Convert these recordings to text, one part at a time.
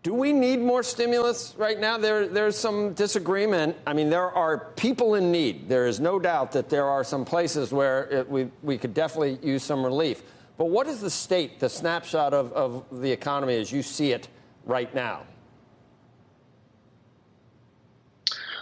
Do we need more stimulus right now? There's some disagreement. I mean, there are people in need. There is no doubt that there are some places where we could definitely use some relief. But what is the state, the snapshot of the economy as you see it right now?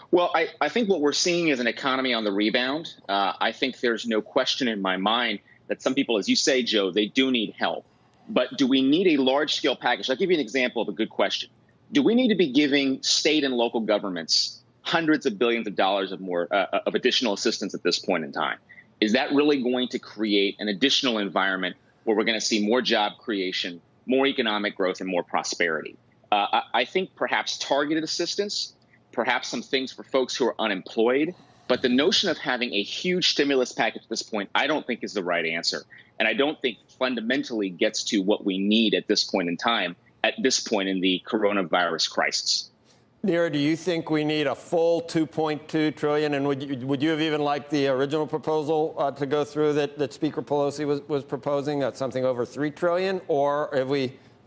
Well, I think what we're seeing is an economy on the rebound. I think there's no question in my mind that some people, as you say, Joe, they do need help. But do we need a large-scale package? I'll give you an example of a good question. Do we need to be giving state and local governments hundreds of billions of dollars of additional assistance at this point in time? Is that really going to create an additional environment where we're going to see more job creation, more economic growth, and more prosperity? I think perhaps targeted assistance, perhaps some things for folks who are unemployed. But the notion of having a huge stimulus package at this point, I don't think is the right answer. And I don't think fundamentally gets to what we need at this point in time, at this point in the coronavirus crisis. Neera, do you think we need a full $2.2 trillion? And would you have even liked the original proposal to go through that Speaker Pelosi was proposing, something over $3 trillion? Or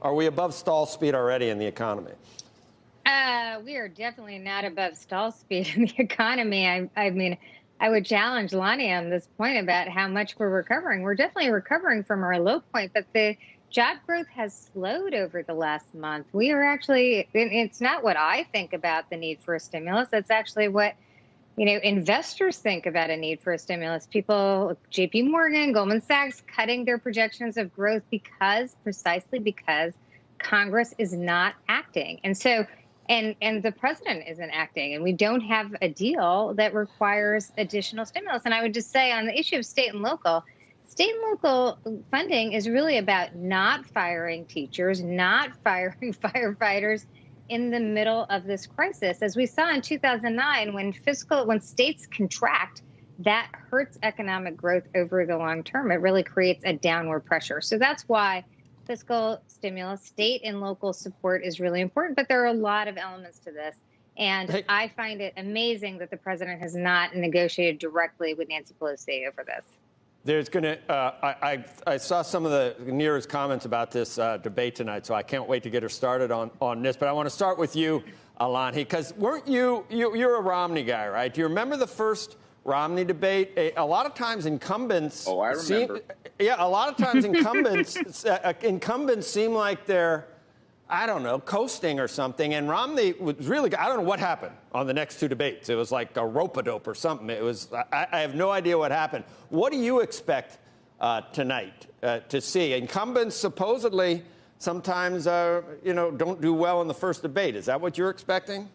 are we above stall speed already in the economy? We are definitely not above stall speed in the economy. I mean, I would challenge Lonnie on this point about how much we're recovering. We're definitely recovering from our low point, but the job growth has slowed over the last month. We are actually, it's not what I think about the need for a stimulus. That's actually what, investors think about a need for a stimulus. People, JP Morgan, Goldman Sachs, cutting their projections of growth precisely because Congress is not acting. And so, and the president isn't acting, and we don't have a deal that requires additional stimulus. And I would just say on the issue of state and local funding is really about not firing teachers, not firing firefighters in the middle of this crisis. As we saw in 2009, when states contract, that hurts economic growth over the long term. It really creates a downward pressure. So that's why fiscal stimulus, state and local support is really important. But there are a lot of elements to this. And I find it amazing that the president has not negotiated directly with Nancy Pelosi over this. There's going to I saw some of Neera's comments about this debate tonight, so I can't wait to get her started on this. But I want to start with you, Alani, because weren't you're a Romney guy, right? Do you remember the first Romney debate? A lot of times incumbents. Oh, I remember. A lot of times incumbents seem like they're, I don't know, coasting or something. And Romney was really, I don't know what happened on the next two debates. It was like a rope-a-dope or something. It was, I have no idea what happened. What do you expect tonight to see? Incumbents supposedly sometimes, don't do well in the first debate. Is that what you're expecting?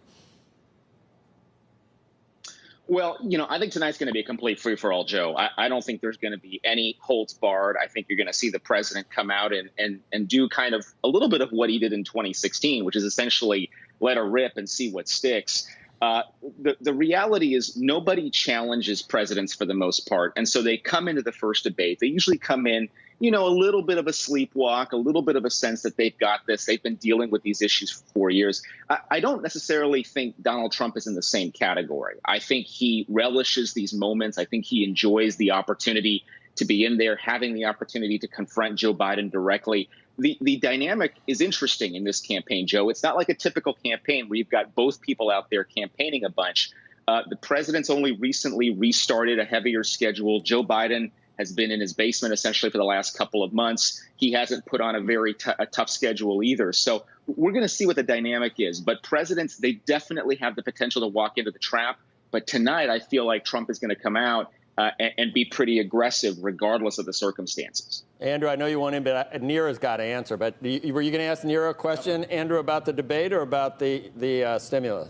Well, I think tonight's going to be a complete free-for-all, Joe. I don't think there's going to be any holds barred. I think you're going to see the president come out and do kind of a little bit of what he did in 2016, which is essentially let her rip and see what sticks. The reality is nobody challenges presidents for the most part. And so they come into the first debate. They usually come in, a little bit of a sleepwalk, a little bit of a sense that they've got this. They've been dealing with these issues for 4 years. I don't necessarily think Donald Trump is in the same category. I think he relishes these moments. I think he enjoys the opportunity to be in there, having the opportunity to confront Joe Biden directly. The dynamic is interesting in this campaign, Joe. It's not like a typical campaign where you've got both people out there campaigning a bunch. The president's only recently restarted a heavier schedule. Joe Biden has been in his basement essentially for the last couple of months. He hasn't put on a very tough schedule either. So we're going to see what the dynamic is. But presidents, they definitely have the potential to walk into the trap. But tonight, I feel like Trump is going to come out and be pretty aggressive regardless of the circumstances. Andrew, I know you want in, but Neera's got to answer. But were you going to ask Neera a question, Andrew, about the debate or about the stimulus?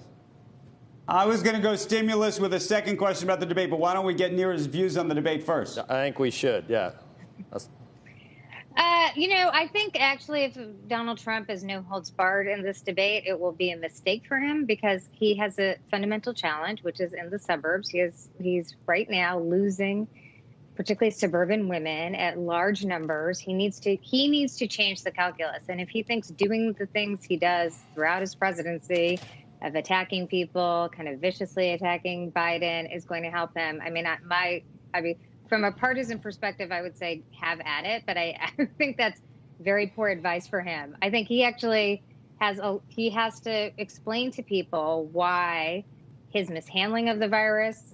I was going to go stimulus with a second question about the debate, but why don't we get Neera's views on the debate first? I think we should, yeah. I think actually if Donald Trump is no holds barred in this debate, it will be a mistake for him because he has a fundamental challenge, which is in the suburbs. He's right now losing particularly suburban women at large numbers. He needs to change the calculus. And if he thinks doing the things he does throughout his presidency of attacking people, kind of viciously attacking Biden is going to help him. I mean, from a partisan perspective, I would say have at it, but I think that's very poor advice for him. I think he actually he has to explain to people why his mishandling of the virus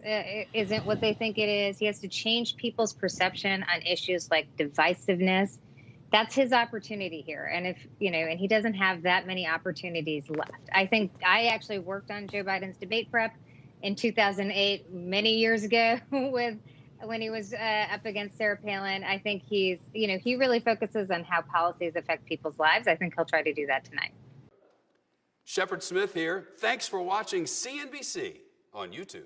isn't what they think it is. He has to change people's perception on issues like divisiveness. That's his opportunity here. And and he doesn't have that many opportunities left. I think I actually worked on Joe Biden's debate prep in 2008, many years ago, when he was up against Sarah Palin. I think he really focuses on how policies affect people's lives. I think he'll try to do that tonight. Shepard Smith here. Thanks for watching CNBC on YouTube.